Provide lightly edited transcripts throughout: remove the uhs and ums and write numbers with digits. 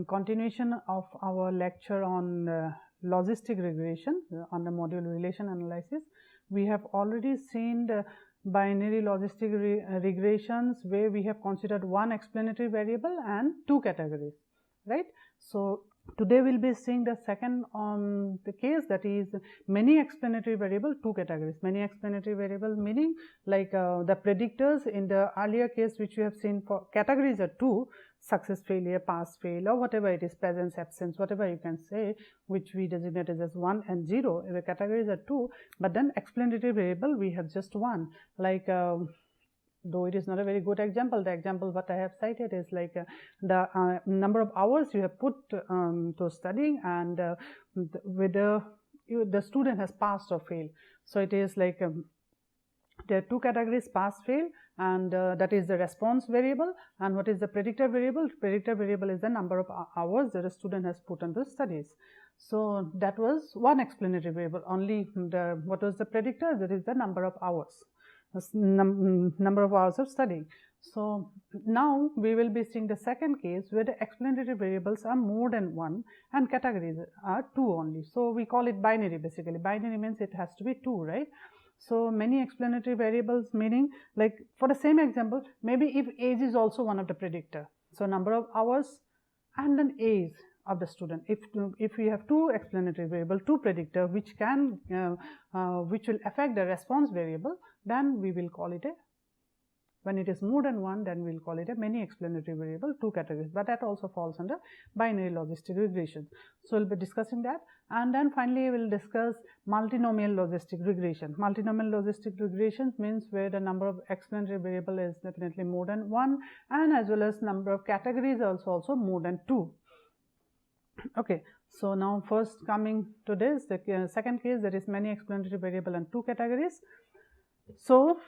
continuation of our lecture on logistic regression on the module relation analysis. We have already seen the binary logistic regressions where we have considered one explanatory variable and two categories, right? So today we will be seeing the second the case, that is many explanatory variable, two categories. Many explanatory variable meaning like the predictors in the earlier case which we have seen for categories are two: success, failure, pass, fail, or whatever it is, presence, absence, whatever you can say, which we designate as 1 and 0. The categories are two, but then explanatory variable we have just one. Like though it is not a very good example, the example what I have cited is like the number of hours you have put to studying, and whether the student has passed or failed. So it is like there are two categories: pass, fail, and that is the response variable. And what is the predictor variable? Predictor variable is the number of hours that a student has put into studies. So that was one explanatory variable. Only the what was the predictor? That is the number of hours. Number of hours of studying. So now we will be seeing the second case where the explanatory variables are more than one and categories are two only. So we call it binary. Basically binary means it has to be two, right? So many explanatory variables meaning, like for the same example, maybe if age is also one of the predictor, so number of hours and then age of the student. If we have two explanatory variable, two predictor which can which will affect the response variable, then we will call it a, when it is more than one, then we will call it a many explanatory variable, two categories, but that also falls under binary logistic regression. So we will be discussing that, and then finally we will discuss multinomial logistic regression. Multinomial logistic regression means where the number of explanatory variable is definitely more than one, and as well as number of categories also more than two. Okay, so now first coming to this, the second case, that is many explanatory variable and two categories. So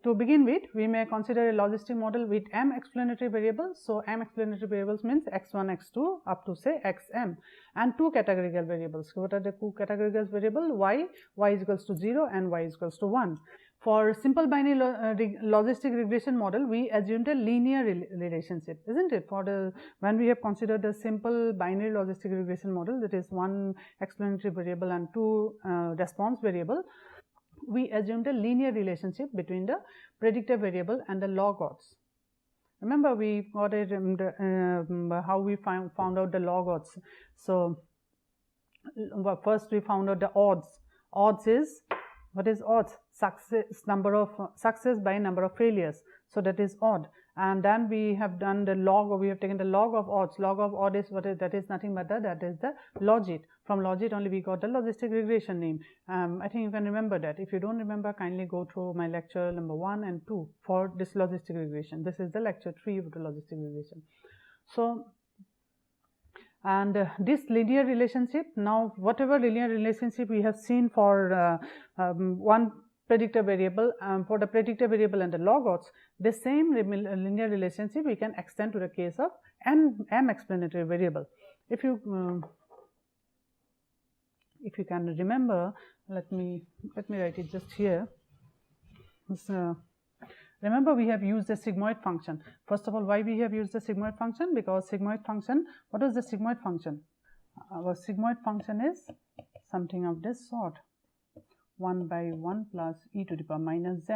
to begin with, we may consider a logistic model with m explanatory variables. So m explanatory variables means x1, x2 up to say xm, and two categorical variables. What are the two categorical variables? Y is equals to 0 and y is equals to 1. For simple binary logistic regression model, we assumed a linear relationship, isn't it? For the when we have considered the simple binary logistic regression model, that is one explanatory variable and two response variable, we assumed a linear relationship between the predictor variable and the log odds. Remember we got it how we found out the log odds. So first we found out the odds. Odds is, what is odds? Success, number of success by number of failures. So that is odd. And then we have done the log, or we have taken the log of odds. Log of odd is what is, that is nothing but that is the logit. From logit only we got the logistic regression name. I think you can remember that. If you don't remember, kindly go through my lecture number 1 and 2 for this logistic regression. This is the lecture 3 of the logistic regression. So and this linear relationship, now whatever linear relationship we have seen for one predictor variable, for the predictor variable and the log odds, the same linear relationship we can extend to the case of m explanatory variable. If you can remember, let me write it just here. So, remember we have used the sigmoid function. First of all, why we have used the sigmoid function? Because sigmoid function, what is the sigmoid function? Our sigmoid function is something of this sort: 1 by 1 plus e to the power minus z.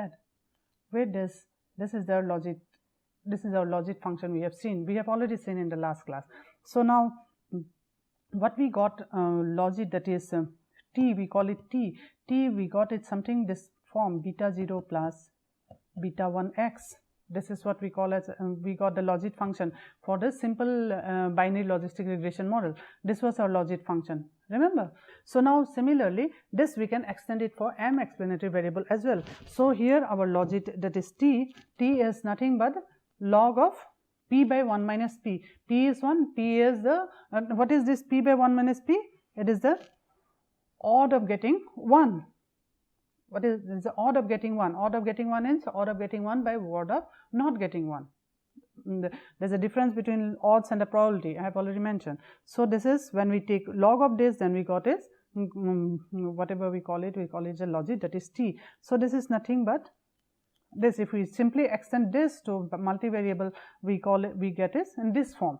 Where this is our logit. This is our logit function we have seen. We have already seen in the last class. So now what we got logit, that is t, we call it t. T we got it something this form, beta 0 plus beta 1x. This is what we call as we got the logit function for the simple binary logistic regression model. This was our logit function, remember? So now similarly this we can extend it for m explanatory variable as well. So here our logit, that is t is nothing but log of p by 1 minus p. P is 1, p is the what is this p by 1 minus p? It is the odd of getting 1. What is the odd of getting 1? Odd of getting 1 is odd of getting 1 by odd of not getting 1. There is a difference between odds and the probability, I have already mentioned. So this is when we take log of this, then we got is whatever we call it a logit, that is t. So this is nothing but this. If we simply extend this to multivariable, we get is in this form.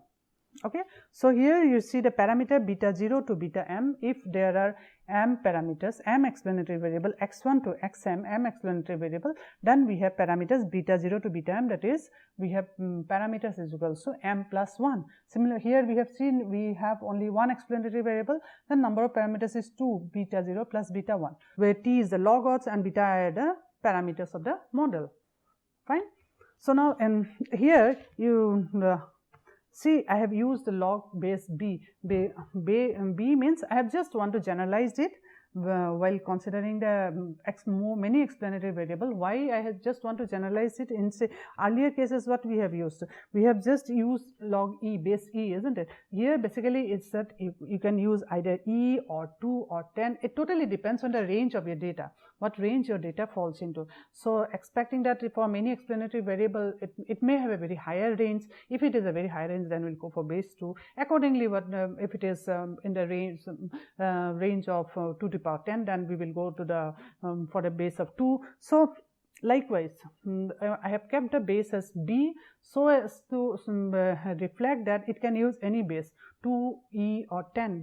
Okay, so here you see the parameter beta 0 to beta m. If there are m parameters, m explanatory variable, x1 to xm, m explanatory variable, then we have parameters beta 0 to beta m, that is we have parameters is equals to m plus 1. Similar here we have seen we have only one explanatory variable, the number of parameters is 2, beta 0 plus beta 1, where t is the log odds and beta are the parameters of the model. Fine. So now here you see I have used the log base b. B means I have just want to generalize it while considering the many explanatory variable. Why I have just want to generalize it in say earlier cases what we have used. We have just used log e, base e, isn't it? Here basically it's that you can use either e or 2 or 10. It totally depends on the range of your data, what range your data falls into. So expecting that for many explanatory variable it may have a very higher range. If it is a very high range, then we'll go for base 2. Accordingly, what if it is in the range of 2 to the power 10, then we will go to the for the base of 2. So likewise I have kept the base as b so as to reflect that it can use any base 2, e or 10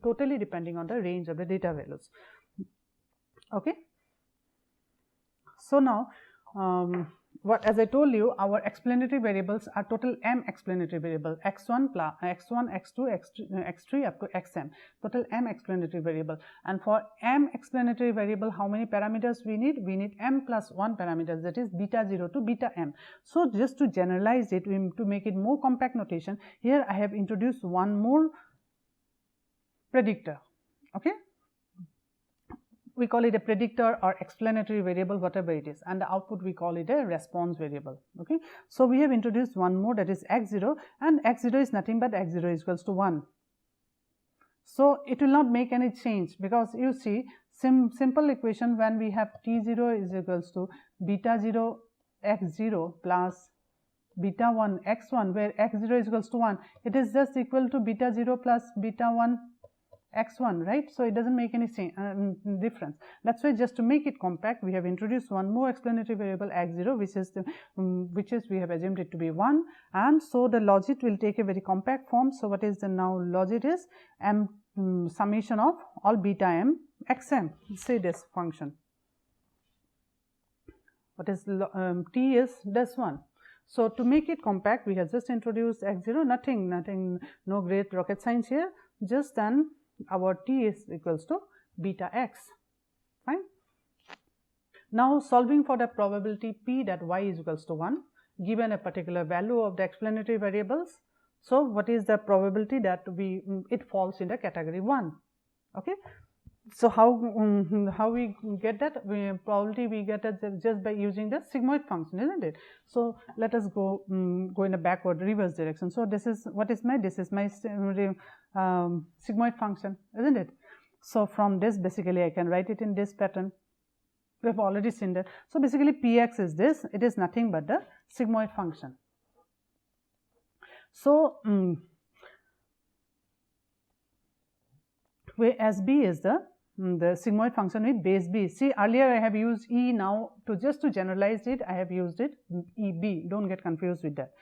totally depending on the range of the data values. Okay. So now as I told you, our explanatory variables are total m explanatory variable, x1 plus x1, x2, x3 up to xm, total m explanatory variable. And for m explanatory variable, how many parameters we need? We need m plus 1 parameters, that is beta 0 to beta m. So just to generalize it, to make it more compact notation, here I have introduced one more predictor. Okay, we call it a predictor or explanatory variable, whatever it is, and the output we call it a response variable. Okay, so we have introduced one more, that is x0, and x0 is nothing but x0 is equals to 1. So it will not make any change, because you see simple equation when we have t0 is equals to beta 0 x0 plus beta 1 x1, where x0 is equals to 1, it is just equal to beta 0 plus beta 1 x1, right? So it doesn't make any difference. That's why just to make it compact, we have introduced one more explanatory variable x0, which is we have assumed it to be 1, and so the logit will take a very compact form. So what is the now logit is m summation of all beta m xm. Say this function. What is t is this one. So to make it compact, we have just introduced x0. Nothing, no great rocket science here. Just then our t is equals to beta x. Fine. Now solving for the probability p that y is equals to 1, given a particular value of the explanatory variables. So what is the probability that it falls in the category 1? Okay. So how we get that? Probability we get it just by using the sigmoid function, isn't it? So let us go in a backward reverse direction. So this is my sigmoid function, isn't it? So from this basically I can write it in this pattern. We have already seen that. So basically px is this. It is nothing but the sigmoid function. So where SB is the sigmoid function with base b. See, earlier I have used e, now just to generalize it I have used it eb. Don't get confused with that.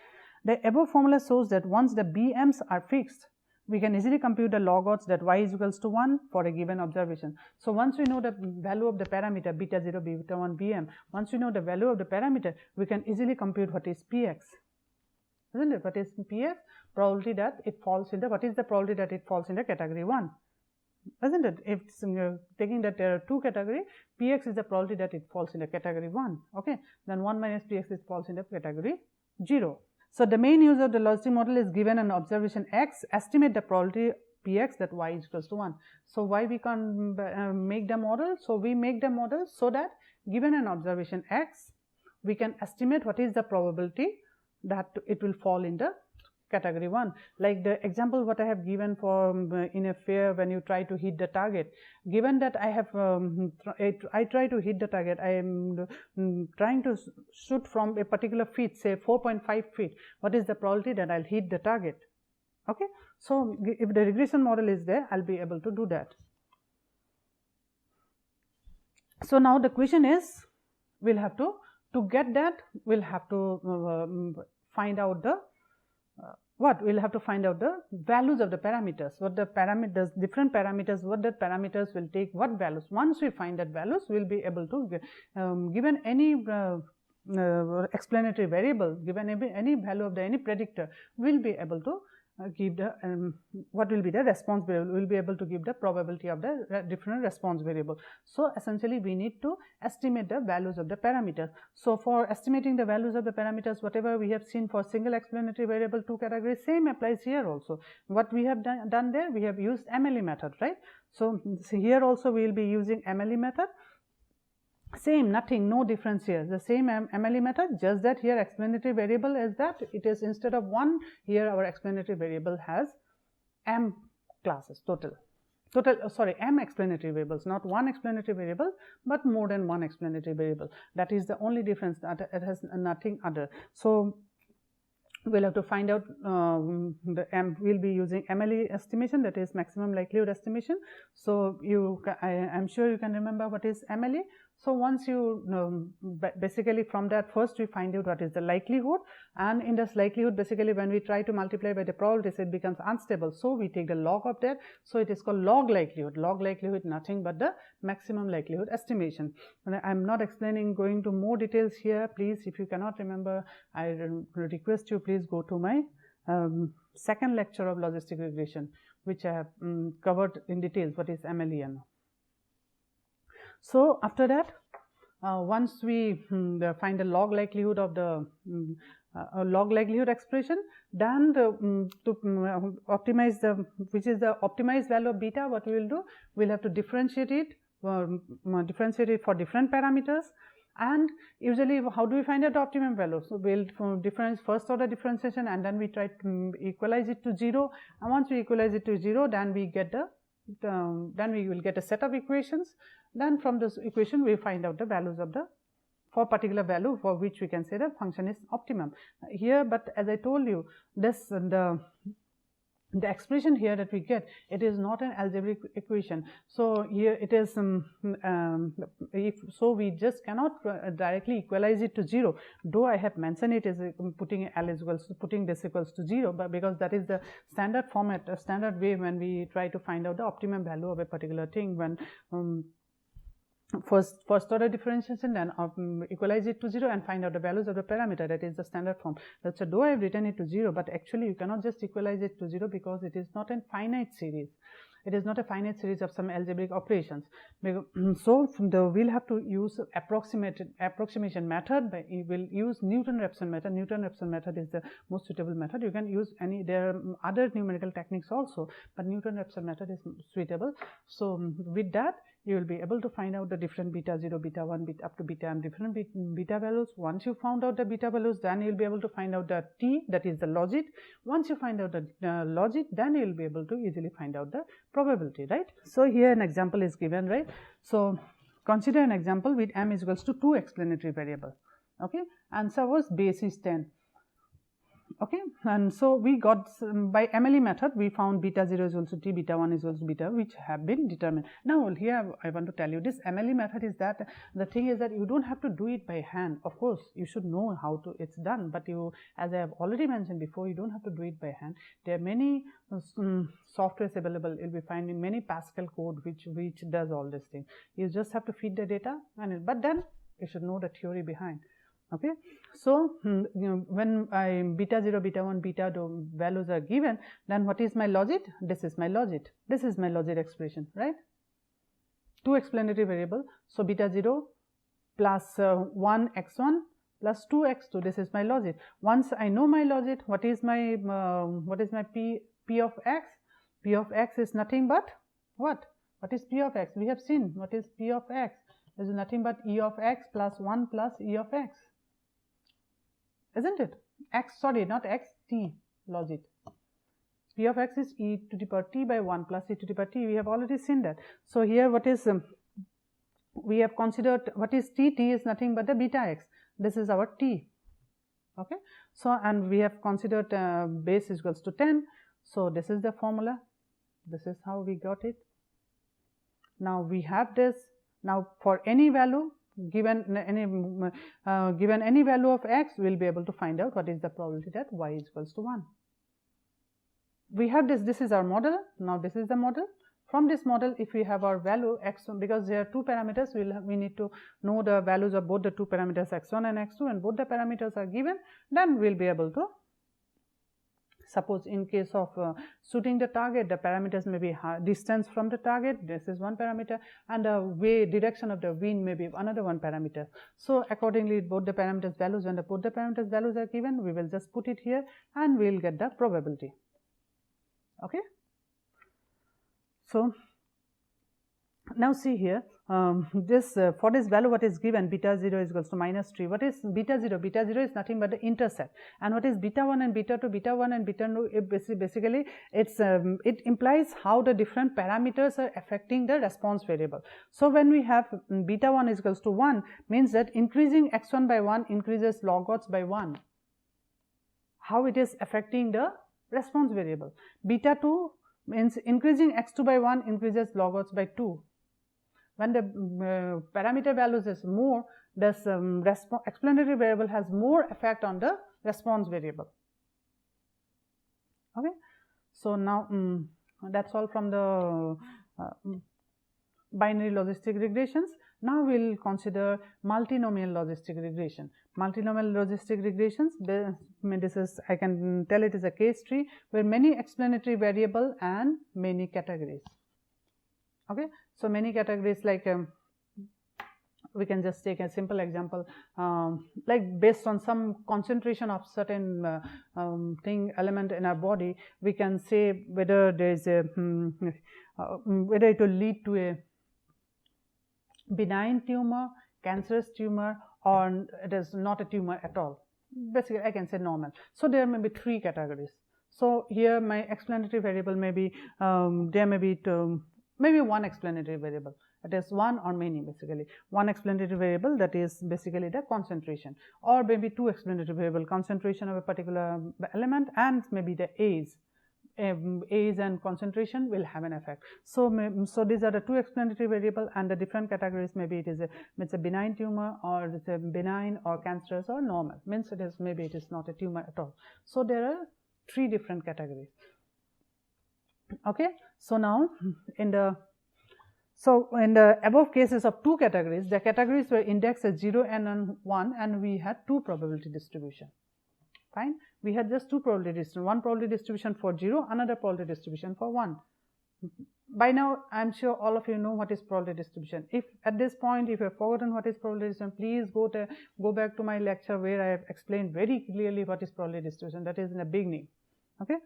The above formula shows that once the bm's are fixed, we can easily compute the log odds that y is equals to 1 for a given observation. So once we know the value of the parameter beta 0, beta 1, bm, once we know the value of the parameter, we can easily compute what is px. Isn't it? What is px? Probability that it falls in the, what is the probability that it falls in the category 1? Isn't it? If taking that there are two categories, px is the probability that it falls in the category 1. Okay, then 1 minus px it falls in the category 0. So the main use of the logistic model is given an observation x, estimate the probability px that y is equals to 1. So why we can't make the model? So we make the model so that given an observation x, we can estimate what is the probability that it will fall in the category 1. Like the example what I have given for in a fair, when you try to hit the target, given that I have I try to hit the target, I am trying to shoot from a particular feet, say 4.5 feet, what is the probability that I'll hit the target? Okay, so if the regression model is there, I'll be able to do that. So now the question is, we'll have to get that, we'll have to find out the what? We'll have to find out the values of the parameters, what the parameters, different parameters, what the parameters will take, what values. Once we find that values, we'll be able to, given any explanatory variable, given any value of the any predictor, we'll be able to give the what will be the response variable. We'll be able to give the probability of the different response variable. So essentially we need to estimate the values of the parameters. So for estimating the values of the parameters, whatever we have seen for single explanatory variable 2 category, same applies here also. What we have done there, we have used MLE method, right? So here also we will be using MLE method. Same, nothing, no difference here, the same MLE method, just that here explanatory variable is that it is instead of 1, here our explanatory variable has m classes total, m explanatory variables, not one explanatory variable but more than one explanatory variable. That is the only difference, that it has nothing other. So we'll have to find out the we'll be using MLE estimation, that is maximum likelihood estimation. So I'm sure you can remember what is MLE. So once you basically from that, first we find out what is the likelihood, and in this likelihood basically when we try to multiply by the probabilities it becomes unstable, so we take the log of that, so it is called log likelihood. Log likelihood nothing but the maximum likelihood estimation. And I'm not explaining, going to more details here. Please, if you cannot remember, I request you please go to my second lecture of logistic regression, which I have covered in details what is MLE. So after that, once we find the log likelihood of the log likelihood expression, then to optimize the, which is the optimized value of beta, what we will do, we'll have to differentiate it for different parameters. And usually how do we find out the optimum value? So we'll difference first order differentiation, and then we try to equalize it to 0, and once we equalize it to 0, then we get the then we will get a set of equations. Then from this equation we find out the values of the for particular value for which we can say the function is optimum here. But as I told you, this the expression here that we get, it is not an algebraic equation. So here it is if so we just cannot directly equalize it to 0, though I have mentioned it as putting L is equals to putting this equals to 0, but because that is the standard format, a standard way when we try to find out the optimum value of a particular thing, when first order differentiation, then equalize it to 0 and find out the values of the parameter. That is the standard form. That's so though I have written it to 0, but actually you cannot just equalize it to 0 because it is not a finite series. It is not a finite series of some algebraic operations. So we'll have to use approximation method. We will use Newton-Raphson method. Newton-Raphson method is the most suitable method. You can use any, there are other numerical techniques also, but Newton-Raphson method is suitable. So with that you will be able to find out the different beta 0, beta 1, beta up to beta and different beta values. Once you found out the beta values, then you will be able to find out the t, that is the logit. Once you find out the logit, then you will be able to easily find out the probability, right? So here an example is given, right? So consider an example with m is equals to 2 explanatory variable, okay, and suppose base is 10. Okay, and so we got by MLE method we found beta 0 is also t, beta 1 is also beta, which have been determined. Now here I want to tell you, this MLE method is that the thing is that you don't have to do it by hand. Of course you should know how to it's done, but you, as I have already mentioned before, you don't have to do it by hand. There are many softwares available. You'll be finding many Pascal code which does all this thing. You just have to feed the data, and but then you should know the theory behind. Okay, so when beta 0, beta 1, beta values are given, then what is my logit? This is my logit. This is my logit expression, right? 2 explanatory variable. So beta 0 plus 1 x1 plus 2 x2. This is my logit. Once I know my logit, what is my p of x? P of x is nothing but what? What is p of x? We have seen what is p of x. This is nothing but e of x plus 1 plus e of x. Isn't it? X, sorry, not x, t logit. P of x is e to the power t by 1 plus e to the power t. We have already seen that. So here what is we have considered what is t? T is nothing but the beta x. This is our t. Okay. So and we have considered base is equals to 10. So this is the formula. This is how we got it. Now we have this. Now for any value, given any value of x, we will be able to find out what is the probability that y is equals to 1. we have this is our model. Now this is the model. From this model, if we have our value x1, because there are two parameters, we need to know the values of both the two parameters x1 and x2, and both the parameters are given, then we'll be able to, suppose in case of shooting the target, the parameters may be distance from the target, this is one parameter, and the direction of the wind may be another one parameter. So accordingly, both the parameters values, when both the parameters values are given, we will just put it here and we will get the probability. Okay. So now see here, this for this value what is given, beta 0 is equals to -3. What is beta 0? Beta 0 is nothing but the intercept. And what is beta 1 and beta 2? Beta 1 and beta 2, basically it implies how the different parameters are affecting the response variable. So when we have beta 1 is equals to 1, means that increasing x1 by 1 increases log odds by 1. How it is affecting the response variable. Beta 2 means increasing x2 by 1 increases log odds by 2. When the parameter values is more, this explanatory variable has more effect on the response variable. Okay. So now that's all from the binary logistic regressions. Now we will consider multinomial logistic regression. Multinomial logistic regressions, this is, I can tell it is a case tree where many explanatory variable and many categories. Okay, so many categories, like we can just take a simple example, like based on some concentration of certain element in our body, we can say whether there is a whether it will lead to a benign tumor, cancerous tumor, or it is not a tumor at all. Basically, I can say normal. So there may be three categories. So here my explanatory variable may be there may be maybe one explanatory variable. It is one or many, basically. One explanatory variable, that is basically the concentration, or maybe two explanatory variable, concentration of a particular element and maybe the age. Age and concentration will have an effect. So these are the two explanatory variable, and the different categories, maybe it's a benign tumor, or it's a benign or cancerous or normal, means it is maybe it is not a tumor at all. So there are three different categories. Okay, so now in the above cases of two categories, the categories were indexed as 0 and 1, and we had two probability distribution. Fine, we had just two probability distribution, one probability distribution for 0, another probability distribution for 1. By now I am sure all of you know what is probability distribution. If at this point if you have forgotten what is probability distribution, please go back to my lecture where I have explained very clearly what is probability distribution. That is in the beginning. Okay,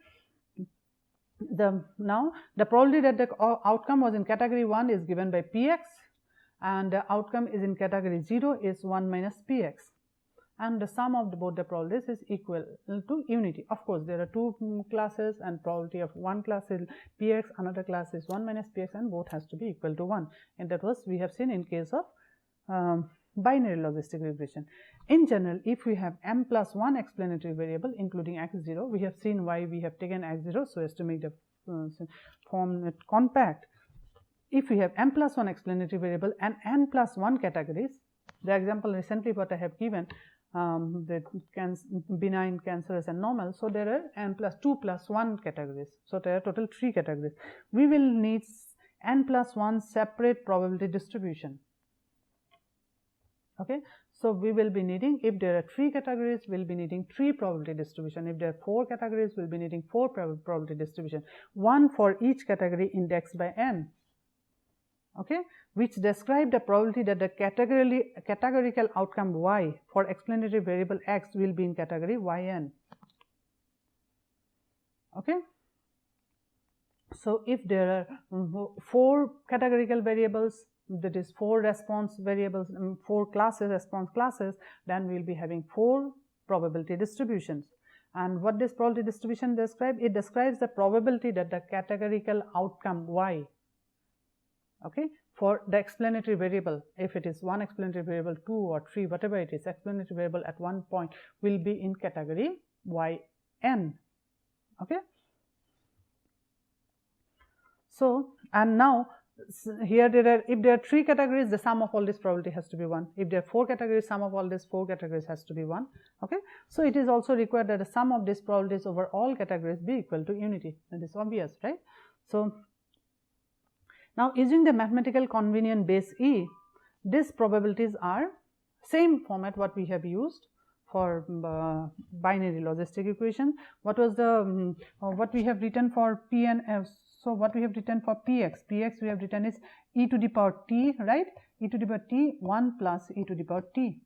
now the probability that the outcome was in category 1 is given by px, and the outcome is in category 0 is 1 minus px, and the sum of both the probabilities is equal to unity. Of course, there are two classes, and probability of one class is px, another class is 1 minus px, and both has to be equal to 1, and that was we have seen in case of binary logistic regression. In general, if we have m plus 1 explanatory variable including x0, we have seen why we have taken x0 so as to make the form compact. If we have m plus 1 explanatory variable and n plus 1 categories, the example recently what I have given, the benign, cancerous and normal, so there are n plus 2 plus 1 categories, so there are total 3 categories. We will need n plus 1 separate probability distribution. Okay, so we will be needing, if there are 3 categories, we will be needing 3 probability distribution. If there are 4 categories, we will be needing 4 probability distribution, one for each category indexed by n. Okay, which describe the probability that the categorical outcome y for explanatory variable x will be in category yn. Okay, so if there are 4 categorical variables, that is 4 response variables, 4 classes, response classes, then we will be having 4 probability distributions. And what this probability distribution describes? It describes the probability that the categorical outcome y, okay, for the explanatory variable, if it is one explanatory variable, 2 or 3, whatever it is, explanatory variable at one point will be in category yn. Okay, so and now here if there are 3 categories, the sum of all this probability has to be 1. If there are 4 categories, sum of all these 4 categories has to be 1. Okay, so it is also required that the sum of these probabilities over all categories be equal to unity. That is obvious, right? So now using the mathematical convenient base E, these probabilities are same format what we have used for binary logistic equation. What was the what we have written for P and F? So what we have written for Px we have written is e to the power t, right? E to the power t 1 plus e to the power t.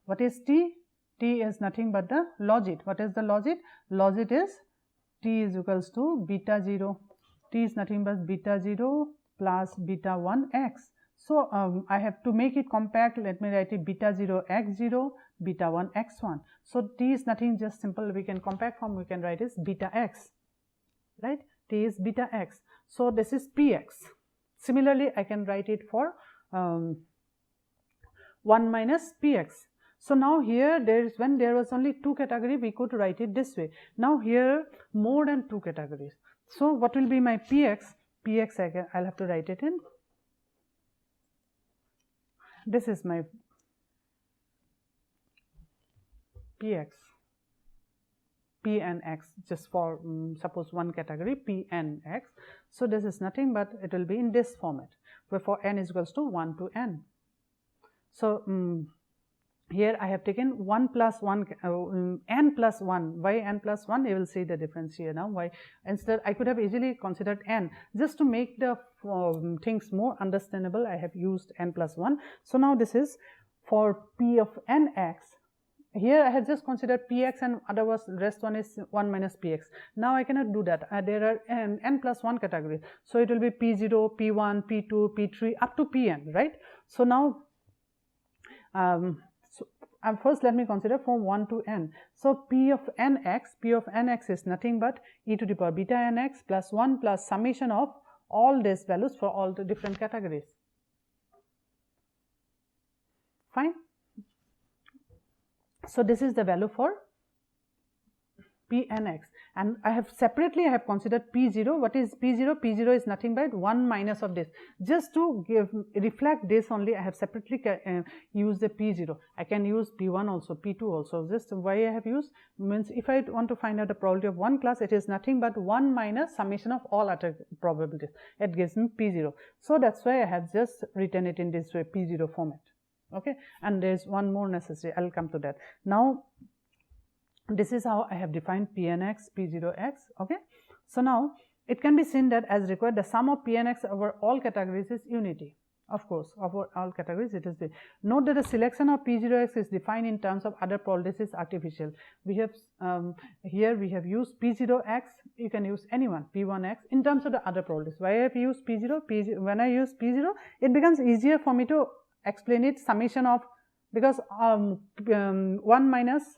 What is t? T is nothing but the logit. What is the logit? Logit is t is equals to beta 0. T is nothing but beta 0 plus beta 1 x. So I have to make it compact. Let me write it beta 0 x 0, beta 1 x 1. So t is nothing, just simple, we can compact form, we can write is beta x, right? T is beta x. So this is px. Similarly, I can write it for 1 minus px. So now here there is, when there was only 2 category, we could write it this way. Now here more than 2 categories. So what will be my px? Px I'll have to write it in. This is my px. P and x, just for suppose one category P and x. So this is nothing but it will be in this format, where for n is equals to 1 to n. So here I have taken 1 plus 1 n plus 1. Why n plus 1? You will see the difference here now. Why? Instead I could have easily considered n. Just to make the things more understandable, I have used n plus 1. So now this is for P of nx. Here I have just considered px and otherwise rest one is 1 minus px. Now I cannot do that. There are n plus 1 categories. So it will be p0, p1, p2, p3 up to pn, right? So now first let me consider from 1 to n. So p of nx is nothing but e to the power beta nx plus 1 plus summation of all these values for all the different categories. Fine. So this is the value for P and x, and I have separately I have considered P0. What is P0? P0 is nothing but 1 minus of this. Just to reflect this only, I have separately used the P0. I can use P1 also, P2 also. Just why I have used means if I want to find out the probability of one class, it is nothing but 1 minus summation of all other probabilities. It gives me P0. So that's why I have just written it in this way, P0 format. Okay, and there is one more necessary. I'll come to that. Now this is how I have defined Pnx, P0x. Okay, so now it can be seen that as required, the sum of Pnx over all categories is unity. Of course, over all categories it is the. Note that the selection of P0x is defined in terms of other probabilities is artificial. We have here we have used P0x. You can use anyone, P1x, in terms of the other probabilities. Why I have used P0? When I use P0, it becomes easier for me to explain it summation of, because 1 minus,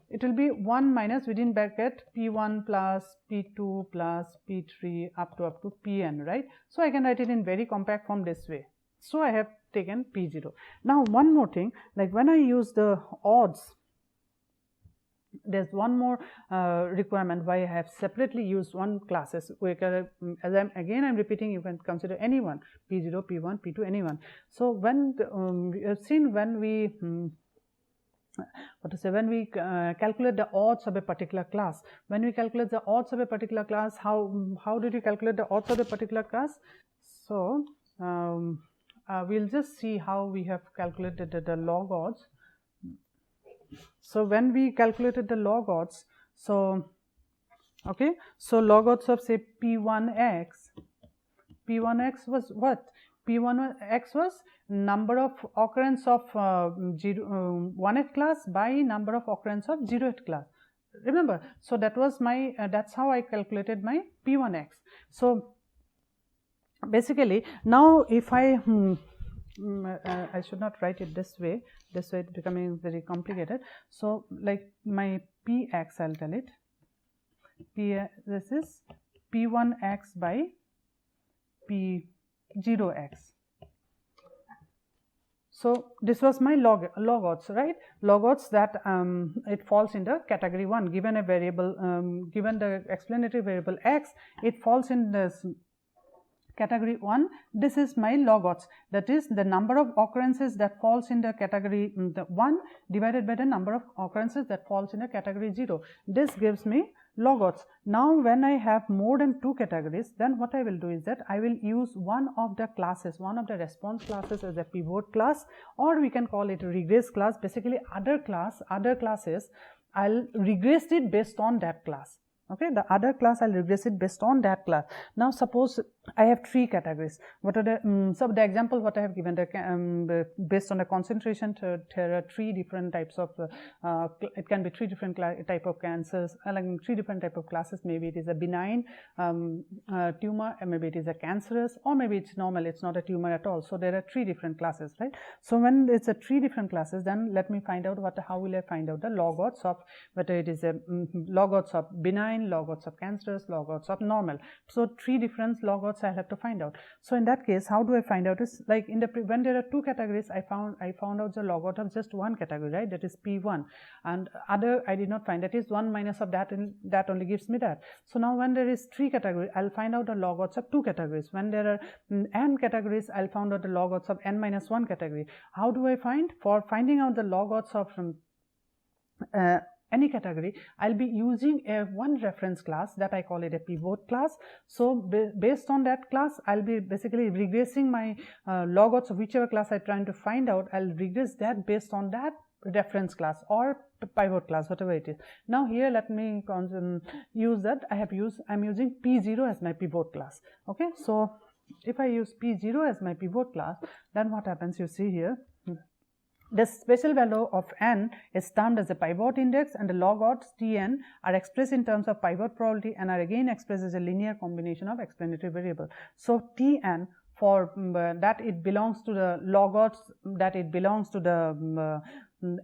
it will be 1 minus within bracket P1 plus P2 plus P3 up to Pn, right? So I can write it in very compact form this way. So I have taken P0. Now one more thing, like when I use the odds, there's one more requirement why I have separately used one classes. As I'm repeating, you can consider anyone, P0, P1, P2, anyone. So when we have seen when we when we calculate the odds of a particular class, when we calculate the odds of a particular class, how did you calculate the odds of a particular class? So we'll just see how we have calculated the log odds. So when we calculated the log odds, so okay, so log odds of say P1x was what? P1x was number of occurrence of 1th class by number of occurrence of 0th class. Remember, so that was my that's how I calculated my P1x. So basically now if I should not write it this way it's becoming very complicated. So like my px, I'll tell it this is p1x by p0x. So this was my log odds, right? Log odds that it falls in the category 1. Given a variable, given the explanatory variable x, it falls in this category 1, this is my logots, that is the number of occurrences that falls in the category 1 divided by the number of occurrences that falls in the category 0. This gives me logots. Now when I have more than 2 categories, then what I will do is that I will use one of the classes, one of the response classes as a pivot class, or we can call it a regress class. Basically other classes I'll regress it based on that class. Okay, the other class I'll regress it based on that class. Now suppose I have 3 categories. What are the so the example what I have given, based on the concentration, there are 3 different types of it can be 3 different type of cancers, like 3 different type of classes. Maybe it is a benign tumor, and maybe it is a cancerous, or maybe it's normal, it's not a tumor at all. So there are 3 different classes, right? So when it's a 3 different classes, then let me find out how will I find out the logots of whether it is a logots of benign, logots of cancerous, logots of normal. So 3 different logots I have to find out. So in that case, how do I find out? Is like in the when there are 2 categories, I found out the logot of just one category, right? That is P1, and other I did not find. That is 1 minus of that, and that only gives me that. So now when there is 3 categories, I'll find out the logots of 2 categories. When there are n categories, I'll find out the logots of n minus 1 category. How do I find? For finding out the logots of any category, I'll be using one reference class that I call it a pivot class. So based on that class, I'll be basically regressing my logots of whichever class I'm trying to find out. I'll regress that based on that reference class or pivot class, whatever it is. Now here let me use that. I'm using P0 as my pivot class. Okay, so if I use P0 as my pivot class, then what happens? You see here, the special value of n is termed as a pivot index, and the logots Tn are expressed in terms of pivot probability and are again expressed as a linear combination of explanatory variable. So Tn, for that it belongs to the logots, that it belongs to the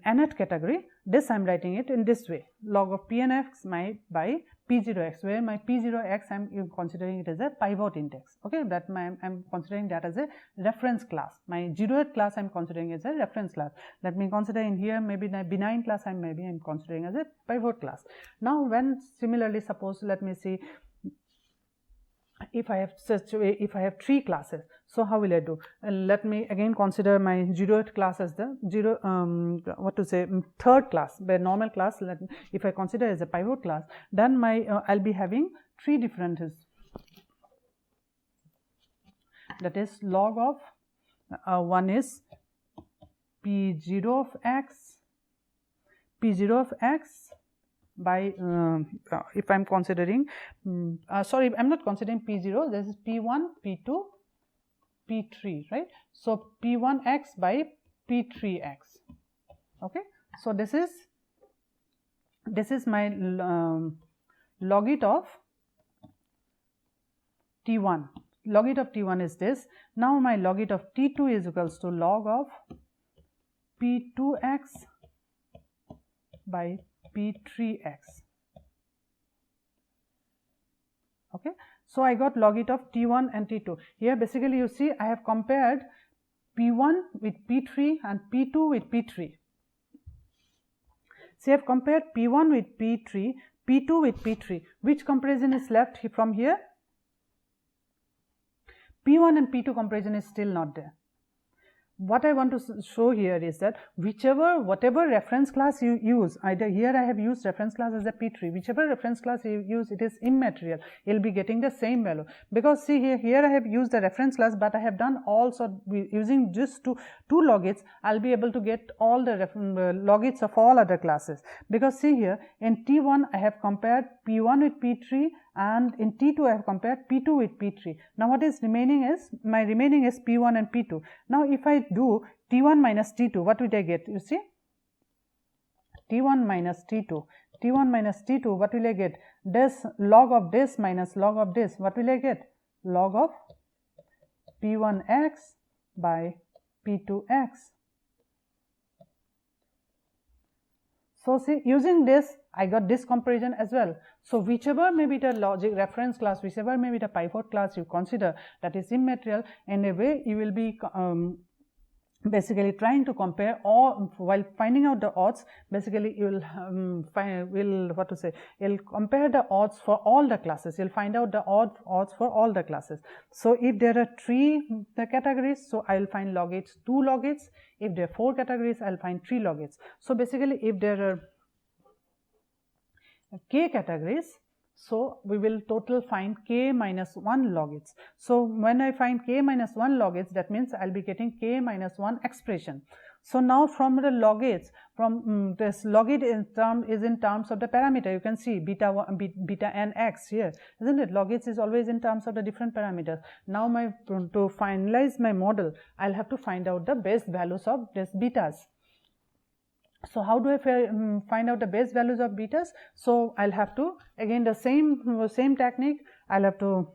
nth category. This I am writing it in this way: log of Pnx by P0x, where my P0x I am considering it as a pivot index. Okay, that I am considering that as a reference class. My 0th class I am considering as a reference class. Let me consider in here maybe my benign class I am considering as a pivot class. Now when similarly, suppose let me see, if I have 3 classes, so how will I do? Let me again consider my 0th class as the 3rd class, the normal class. If I consider as a pivot class, then my I'll be having 3 differences. That is log of one is P0 of x by if I'm considering sorry, I'm not considering P0, this is P1, P2, P3, right? So P1x by P3x. Okay, so this is my logit of T1. Logit of T1 is this. Now my logit of T2 is equals to log of P2x by P3x. Okay, so I got logit of T1 and T2. Here basically you see I have compared P1 with P3 and P2 with P3. See, I have compared P1 with P3, P2 with P3. Which comparison is left from here? P1 and P2 comparison is still not there. What I want to show here is that whatever reference class you use, either here I have used reference class as a P3, whichever reference class you use, it is immaterial. You will be getting the same value, because see here I have used the reference class, but I have done also using just two logits. I'll be able to get all the logits of all other classes, because see here in T1 I have compared P1 with P3, and in T2 I have compared P2 with P3. Now what is remaining is, my remaining is P1 and P2. Now if I do T1 minus T2, what will I get? You see, T1 minus T2, T1 minus T2, what will I get? This log of this minus log of this, what will I get? Log of P1x by P2x. So see, using this I got this comparison as well. So whichever may be the logic reference class, whichever may be the pivot class you consider, that is immaterial. In a way you will be basically trying to compare all while finding out the odds. Basically you will you'll compare the odds for all the classes. You'll find out the odds for all the classes. So if there are 3 categories, so I'll find log 2 log 8s. If there are 4 categories, I'll find 3 log 8s. So basically if there are k categories, so we will total find k minus 1 log 8s. So when I find k minus 1 log 8s, that means I'll be getting k minus 1 expression. So now from the log 8s, from this log 8 is in terms of the parameter. You can see beta n x here, isn't it? Log 8s is always in terms of the different parameters. Now to finalize my model, I'll have to find out the best values of these betas. So how do I find out the best values of betas? So I'll have to, again the same technique, I'll have to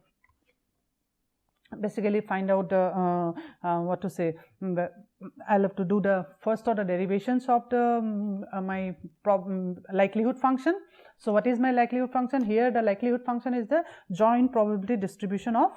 basically find out the I'll have to do the first order derivations of the my likelihood function. So what is my likelihood function? Here the likelihood function is the joint probability distribution of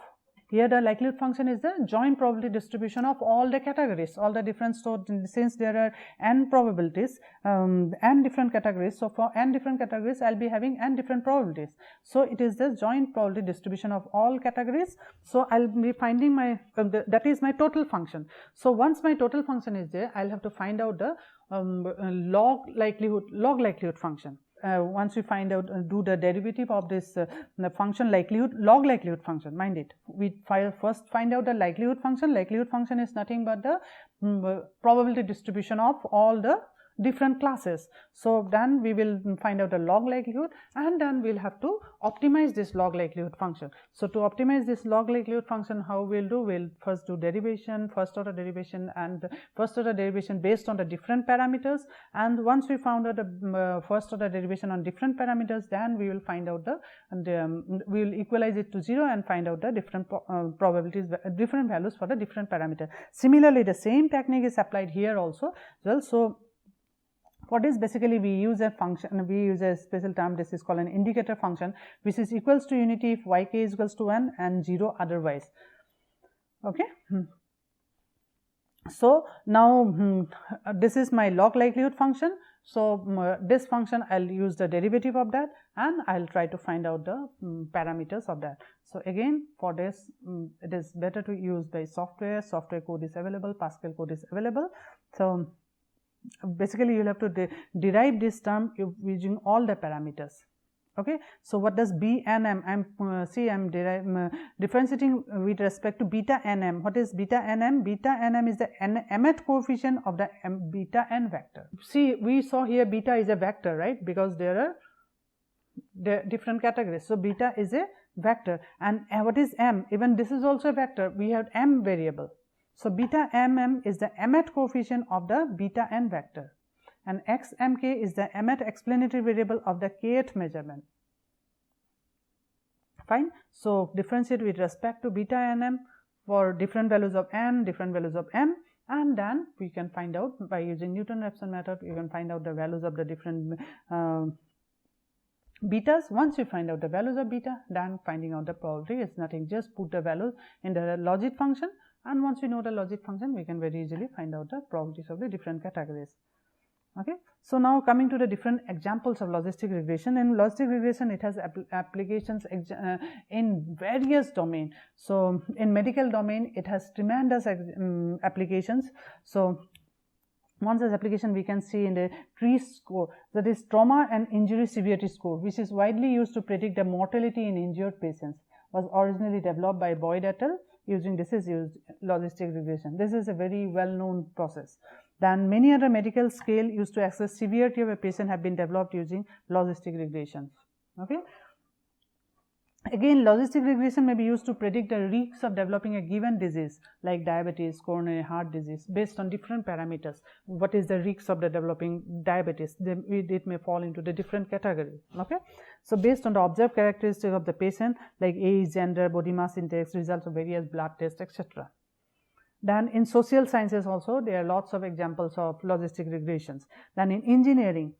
the likelihood function is the joint probability distribution of all the categories, all the different. So since there are n probabilities, n different categories, so for n different categories I'll be having n different probabilities. So it is the joint probability distribution of all categories. So I'll be finding my that is my total function. So once my total function is there, I'll have to find out the log likelihood function. Once we find out, do the derivative of this the function log likelihood function. Mind it, we first find out the likelihood function. Likelihood function is nothing but the probability distribution of all the different classes. So then we will find out the log likelihood, and then we'll have to optimize this log likelihood function. So to optimize this log likelihood function, how we'll first do derivation, first order derivation, and first order derivation based on the different parameters. And once we found out the first order derivation on different parameters, then we will find out we will equalize it to 0 and find out the different probabilities, different values for the different parameter. Similarly, the same technique is applied here also. Well, so for this, basically we use a function, we use a special term, this is called an indicator function, which is equals to unity if yk is equals to 1 and 0 otherwise. Okay. So now this is my log likelihood function. So this function I'll use the derivative of that, and I'll try to find out the parameters of that. So again, for this it is better to use by software code is available, Pascal code is available. So basically you'll have to derive this term using all the parameters. Okay, so what does b and m? I'm differentiating with respect to beta and m. What is beta and m? Beta and m is the mth coefficient of the beta n vector. See, we saw here beta is a vector, right? Because there are different categories. So beta is a vector, and what is m? Even this is also a vector. We have m variable. So beta mm is the mth coefficient of the beta n vector, and xmk is the mth explanatory variable of the kth measurement. Fine. So differentiate with respect to beta and m for different values of n, different values of m, and then we can find out by using Newton-Raphson method. You can find out the values of the different betas. Once you find out the values of beta, then finding out the probability is nothing. Just put the value in the logic function. And once we know the logic function, we can very easily find out the probabilities of the different categories. Okay. So now coming to the different examples of logistic regression. In logistic regression, it has applications in various domains. So in medical domain, it has tremendous applications. So one such application we can see in the TREACE score, that is trauma and injury severity score, which is widely used to predict the mortality in injured patients. Was originally developed by Boyd et al. Using logistic regression. This is a very well-known process. Then many other medical scale used to assess severity of a patient have been developed using logistic regression. Okay. Again, logistic regression may be used to predict the risks of developing a given disease like diabetes, coronary heart disease based on different parameters. What is the risks of the developing diabetes? It may fall into the different category. Okay. So based on the observed characteristics of the patient like age, gender, body mass index, results of various blood tests, etc. Then in social sciences also there are lots of examples of logistic regressions. Then in engineering,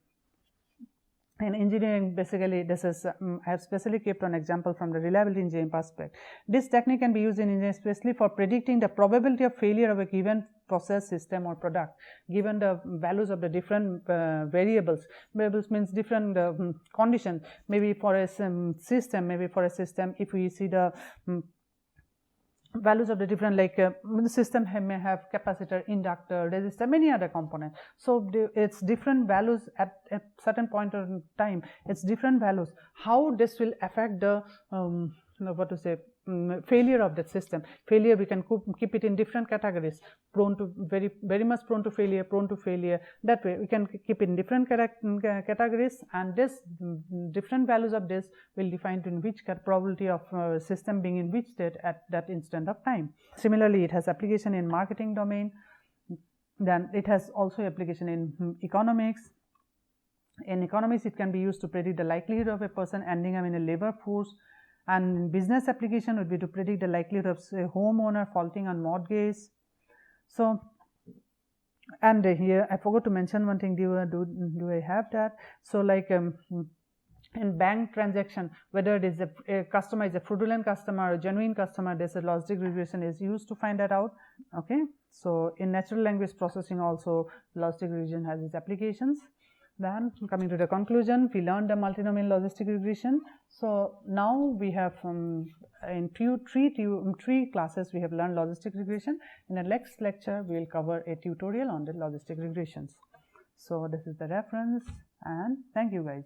in engineering, basically this is I have specially kept an example from the reliability engineering perspective. This technique can be used in engineering especially for predicting the probability of failure of a given process, system or product given the values of the different variables. Variables means different conditions, maybe for a system, if we see the values of the different, like the system may have capacitor, inductor, resistor, many other components. So it's different values at a certain point in time, it's different values, how this will affect the failure of that system. Failure, we can keep it in different categories, prone to very much prone to failure, that way we can keep it in different categories, and this different values of this will define in which probability of system being in which state at that instant of time. Similarly, it has application in marketing domain, then it has also application in economics. In economics, it can be used to predict the likelihood of a person ending up in a labor force, and business application would be to predict the likelihood of, say, homeowner faulting on mortgage. So, and here I forgot to mention one thing. Do I have that? So, like in bank transaction, whether it is a customer is a fraudulent customer or a genuine customer, there's a logistic regression is used to find that out. Okay, so in natural language processing also logistic regression has its applications. Then coming to the conclusion, we learned the multinomial logistic regression. So now we have in three classes we have learned logistic regression. In the next lecture we will cover a tutorial on the logistic regressions. So this is the reference, and thank you guys.